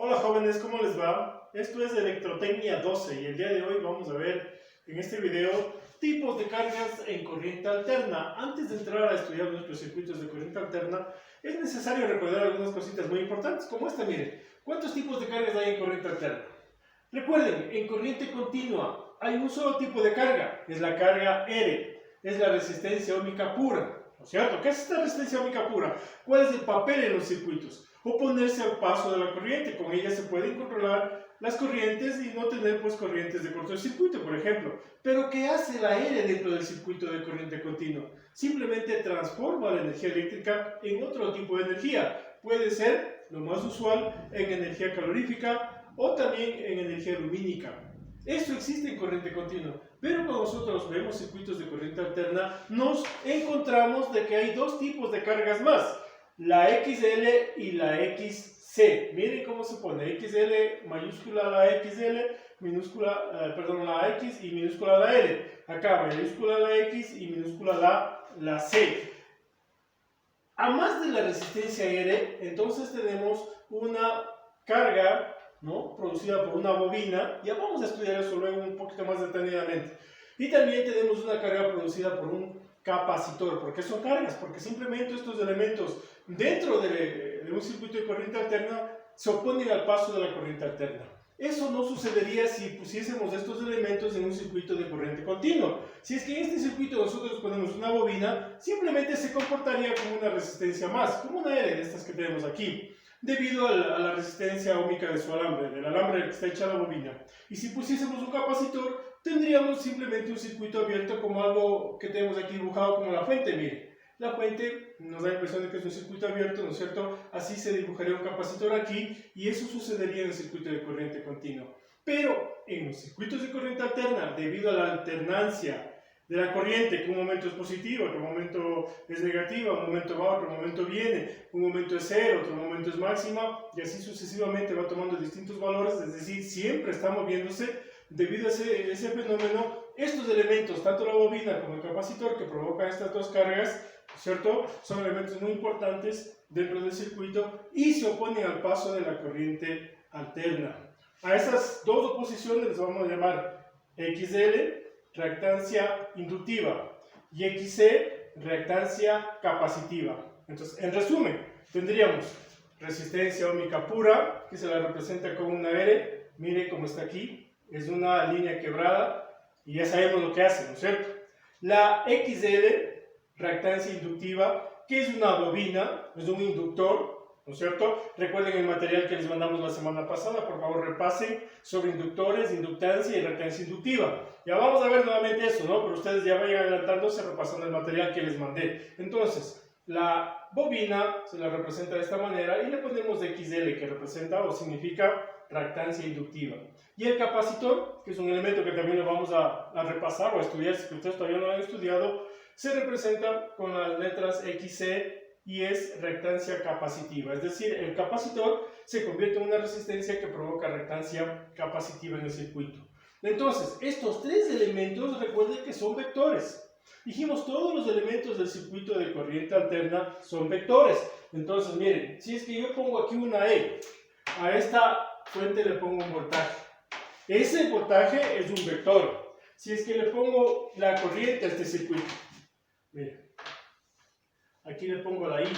Hola jóvenes, ¿cómo les va? Esto es Electrotecnia 12 y el día de hoy vamos a ver en este video tipos de cargas en corriente alterna. Antes de entrar a estudiar nuestros circuitos de corriente alterna, es necesario recordar algunas cositas muy importantes como esta, miren. ¿Cuántos tipos de cargas hay en corriente alterna? Recuerden, en corriente continua hay un solo tipo de carga, es la carga R, es la resistencia óhmica pura. ¿No es cierto? ¿Qué es esta resistencia óhmica pura? ¿Cuál es el papel en los circuitos? Oponerse al paso de la corriente. Con ella se pueden controlar las corrientes y no tener corrientes de cortocircuito, por ejemplo. Pero ¿qué hace la R dentro del circuito de corriente continua? Simplemente transforma la energía eléctrica en otro tipo de energía. Puede ser, lo más usual, en energía calorífica o también en energía lumínica. Esto existe en corriente continua, pero cuando nosotros vemos circuitos de corriente alterna, nos encontramos de que hay dos tipos de cargas más, la XL y la XC. Miren cómo se pone, XL mayúscula la XL, minúscula, la X y minúscula la L. Acá mayúscula la X y minúscula la C. A más de la resistencia R, entonces tenemos una carga, ¿no?, producida por una bobina. Ya vamos a estudiar eso luego un poquito más detenidamente. Y también tenemos una carga producida por un capacitor. ¿Por qué son cargas? Porque simplemente estos elementos dentro de un circuito de corriente alterna se oponen al paso de la corriente alterna. Eso no sucedería si pusiésemos estos elementos en un circuito de corriente continua. Si es que en este circuito nosotros ponemos una bobina, simplemente se comportaría como una resistencia más, como una R de estas que tenemos aquí, debido a la resistencia óhmica de su alambre, del alambre que está hecha la bobina. Y si pusiésemos un capacitor, tendríamos simplemente un circuito abierto como algo que tenemos aquí dibujado como la fuente, mire. La fuente nos da la impresión de que es un circuito abierto, ¿no es cierto? Así se dibujaría un capacitor aquí y eso sucedería en el circuito de corriente continua. Pero en los circuitos de corriente alterna, debido a la alternancia de la corriente, que un momento es positivo, otro momento es negativa, un momento va, otro momento viene, un momento es cero, otro momento es máxima, y así sucesivamente va tomando distintos valores, es decir, siempre está moviéndose. Debido a ese fenómeno, estos elementos, tanto la bobina como el capacitor que provocan estas dos cargas, ¿cierto?, son elementos muy importantes dentro del circuito y se oponen al paso de la corriente alterna. A esas dos oposiciones les vamos a llamar XL, reactancia inductiva, y XC, reactancia capacitiva. Entonces, en resumen, tendríamos resistencia óhmica pura, que se la representa con una R, mire cómo está aquí, es una línea quebrada, y ya sabemos lo que hace, ¿no es cierto? La XL, reactancia inductiva, que es una bobina, es un inductor, ¿no es cierto? Recuerden el material que les mandamos la semana pasada, por favor repasen sobre inductores, inductancia y reactancia inductiva. Ya vamos a ver nuevamente eso, ¿no? Pero ustedes ya vayan adelantándose repasando el material que les mandé. Entonces, la bobina se la representa de esta manera y le ponemos XL, que representa o significa reactancia inductiva. Y el capacitor, que es un elemento que también lo vamos a repasar o a estudiar, si ustedes todavía no lo han estudiado, se representa con las letras XC y es reactancia capacitiva. Es decir, el capacitor se convierte en una resistencia que provoca reactancia capacitiva en el circuito. Entonces, estos tres elementos, recuerden que son vectores. Dijimos, todos los elementos del circuito de corriente alterna son vectores. Entonces, miren, si es que yo pongo aquí una E, a esta fuente le pongo un voltaje. Ese voltaje es un vector. Si es que le pongo la corriente a este circuito, miren, aquí le pongo la I.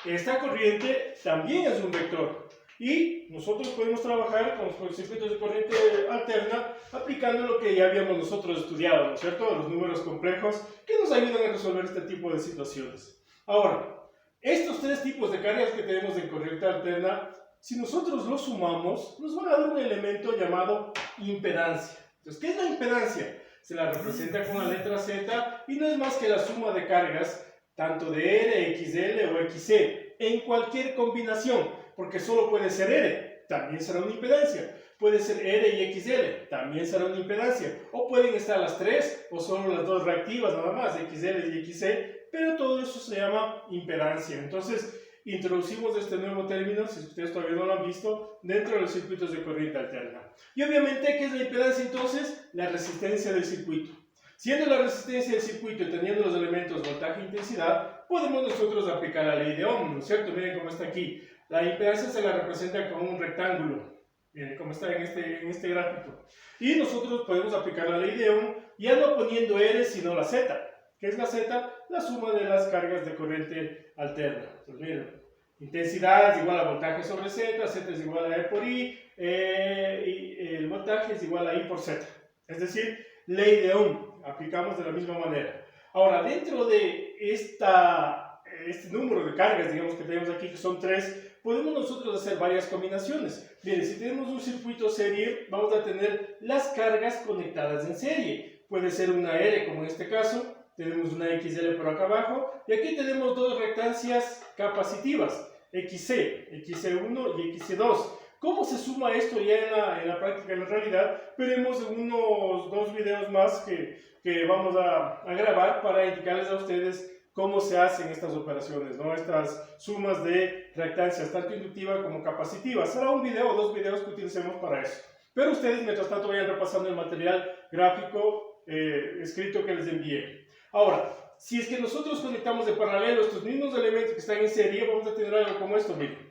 Esta corriente también es un vector. Y nosotros podemos trabajar con los circuitos de corriente alterna aplicando lo que ya habíamos nosotros estudiado, ¿no es cierto? Los números complejos que nos ayudan a resolver este tipo de situaciones. Ahora, estos tres tipos de cargas que tenemos en corriente alterna, si nosotros los sumamos, nos van a dar un elemento llamado impedancia. Entonces, ¿qué es la impedancia? Se la representa con la letra Z y no es más que la suma de cargas tanto de R, XL o XC en cualquier combinación, porque solo puede ser R, también será una impedancia. Puede ser R y XL, también será una impedancia. O pueden estar las tres o solo las dos reactivas nada más, XL y XC, pero todo eso se llama impedancia. Entonces, introducimos este nuevo término, si ustedes todavía no lo han visto, dentro de los circuitos de corriente alterna. Y obviamente, ¿qué es la impedancia entonces? La resistencia del circuito. Siendo la resistencia del circuito y teniendo los elementos voltaje e intensidad, podemos nosotros aplicar la ley de Ohm, ¿no es cierto? Miren cómo está aquí. La impedancia se la representa con un rectángulo, como está en este gráfico. Y nosotros podemos aplicar la ley de Ohm, ya no poniendo R, sino la Z. ¿Qué es la Z? La suma de las cargas de corriente alterna. Pues miren, intensidad es igual a voltaje sobre Z, Z es igual a E por I, y el voltaje es igual a I por Z. Es decir, ley de Ohm, aplicamos de la misma manera. Ahora, dentro de este número de cargas, digamos que tenemos aquí, que son 3, podemos nosotros hacer varias combinaciones. Miren, si tenemos un circuito serie, vamos a tener las cargas conectadas en serie. Puede ser una R, como en este caso, tenemos una XL por acá abajo, y aquí tenemos dos reactancias capacitivas, XC1 y XC2. ¿Cómo se suma esto ya en la práctica, en la realidad? Veremos en unos 2 videos más que vamos a grabar para indicarles a ustedes cómo se hacen estas operaciones, ¿no? Estas sumas de reactancias, tanto inductiva como capacitiva. Será un video o 2 videos que utilicemos para eso. Pero ustedes, mientras tanto, vayan repasando el material gráfico escrito que les envié. Ahora, si es que nosotros conectamos de paralelo estos mismos elementos que están en serie, vamos a tener algo como esto, miren.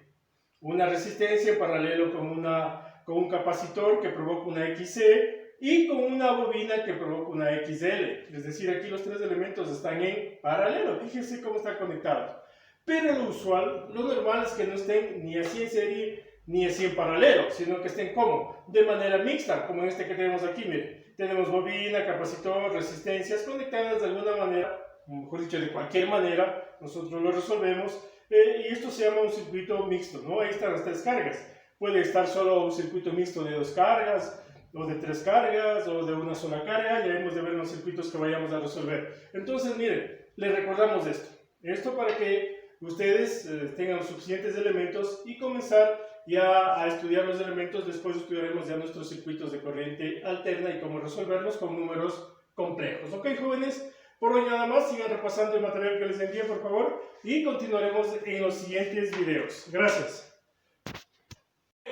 Una resistencia en paralelo con un capacitor que provoca una XC y con una bobina que provoca una XL. Es decir, aquí los 3 elementos están en paralelo. Fíjense cómo están conectados. Pero lo usual, lo normal es que no estén ni así en serie ni así en paralelo, sino que estén como de manera mixta, como en este que tenemos aquí. Miren, tenemos bobina, capacitor, resistencias conectadas de alguna manera, mejor dicho, de cualquier manera, nosotros lo resolvemos. Y esto se llama un circuito mixto, ¿no? Ahí están las 3 cargas. Puede estar solo un circuito mixto de 2 cargas, o de 3 cargas, o de una sola carga. Ya hemos de ver los circuitos que vayamos a resolver. Entonces, miren, les recordamos esto. Esto para que ustedes tengan suficientes elementos y comenzar ya a estudiar los elementos. Después estudiaremos ya nuestros circuitos de corriente alterna y cómo resolverlos con números complejos. ¿Ok, jóvenes? Por hoy nada más, sigan repasando el material que les envié, por favor, y continuaremos en los siguientes videos. Gracias.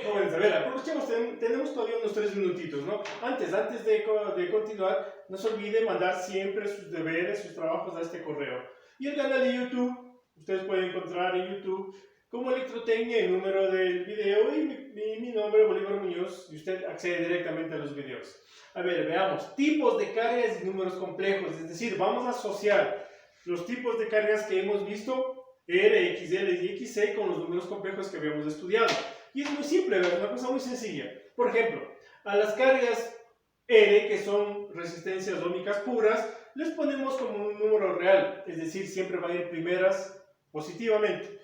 Jóvenes, a ver, aprovechemos, tenemos todavía unos 3 minutitos, ¿no? Antes de continuar, no se olviden mandar siempre sus deberes, sus trabajos a este correo. Y el canal de YouTube, ustedes pueden encontrar en YouTube como Electrotecnia el número del video y mi nombre, Bolívar Muñoz, y usted accede directamente a los videos. A ver, veamos, tipos de cargas y números complejos, es decir, vamos a asociar los tipos de cargas que hemos visto, R, XL y XC, con los números complejos que habíamos estudiado. Y es muy simple, ¿verdad? Una cosa muy sencilla. Por ejemplo, a las cargas R, que son resistencias óhmicas puras, les ponemos como un número real, es decir, siempre van a ir primeras positivamente.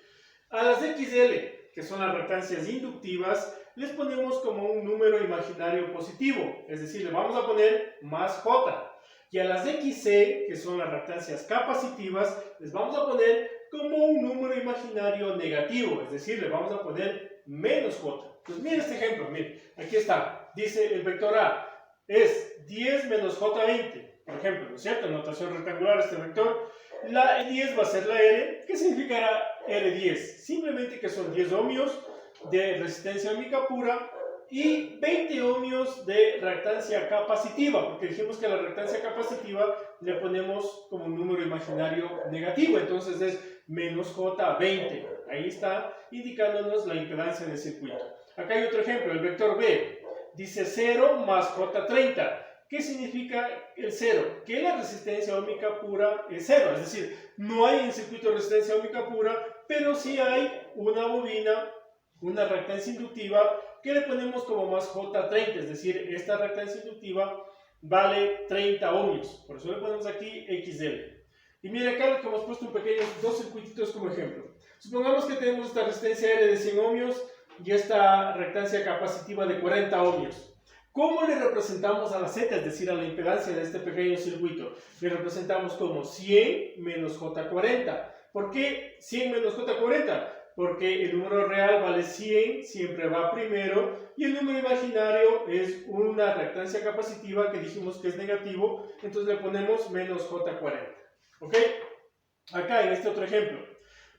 A las XL, que son las reactancias inductivas, les ponemos como un número imaginario positivo, es decir, le vamos a poner más J. Y a las XC, que son las reactancias capacitivas, les vamos a poner como un número imaginario negativo, es decir, le vamos a poner menos J. Pues miren este ejemplo, miren, aquí está, dice el vector A, es 10 menos J20, por ejemplo, ¿no es cierto? En notación rectangular este vector, la 10 va a ser la R, ¿qué significará R10? Simplemente que son 10 ohmios de resistencia óhmica pura y 20 ohmios de reactancia capacitiva, porque dijimos que a la reactancia capacitiva le ponemos como un número imaginario negativo, entonces es menos J20. Ahí está indicándonos la impedancia del circuito. Acá hay otro ejemplo, el vector B. Dice 0 más J30. ¿Qué significa el 0? Que la resistencia óhmica pura es 0, es decir, no hay en el circuito de resistencia óhmica pura, pero sí hay una bobina, una reactancia inductiva, que le ponemos como más J30, es decir, esta reactancia inductiva vale 30 ohmios, por eso le ponemos aquí XL. Y mire acá que hemos puesto dos circuititos como ejemplo. Supongamos que tenemos esta resistencia R de 100 ohmios y esta reactancia capacitiva de 40 ohmios. ¿Cómo le representamos a la Z, es decir, a la impedancia de este pequeño circuito? Le representamos como 100 menos J40. ¿Por qué 100 menos J40? Porque el número real vale 100, siempre va primero, y el número imaginario es una reactancia capacitiva que dijimos que es negativo, entonces le ponemos menos J40. ¿Ok? Acá en este otro ejemplo,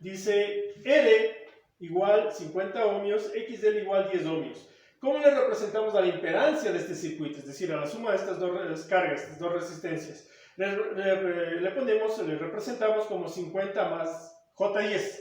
dice R igual 50 ohmios, XL igual 10 ohmios. ¿Cómo le representamos a la impedancia de este circuito? Es decir, a la suma de estas dos cargas, estas dos resistencias. Le representamos como 50 más J10.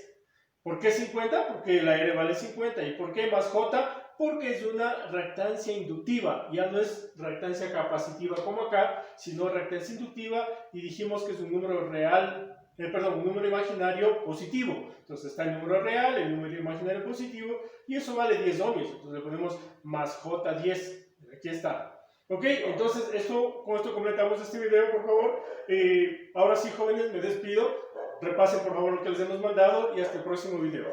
¿Por qué 50? Porque la R vale 50. ¿Y por qué más J? Porque es una reactancia inductiva, ya no es reactancia capacitiva como acá, sino reactancia inductiva, y dijimos que es un número real, un número imaginario positivo. Entonces está el número real, el número imaginario positivo, y eso vale 10 ohmios. Entonces le ponemos más J10. Aquí está. Ok, entonces con esto completamos este video, por favor. Ahora sí, jóvenes, me despido. Repasen por favor lo que les hemos mandado y hasta el próximo video.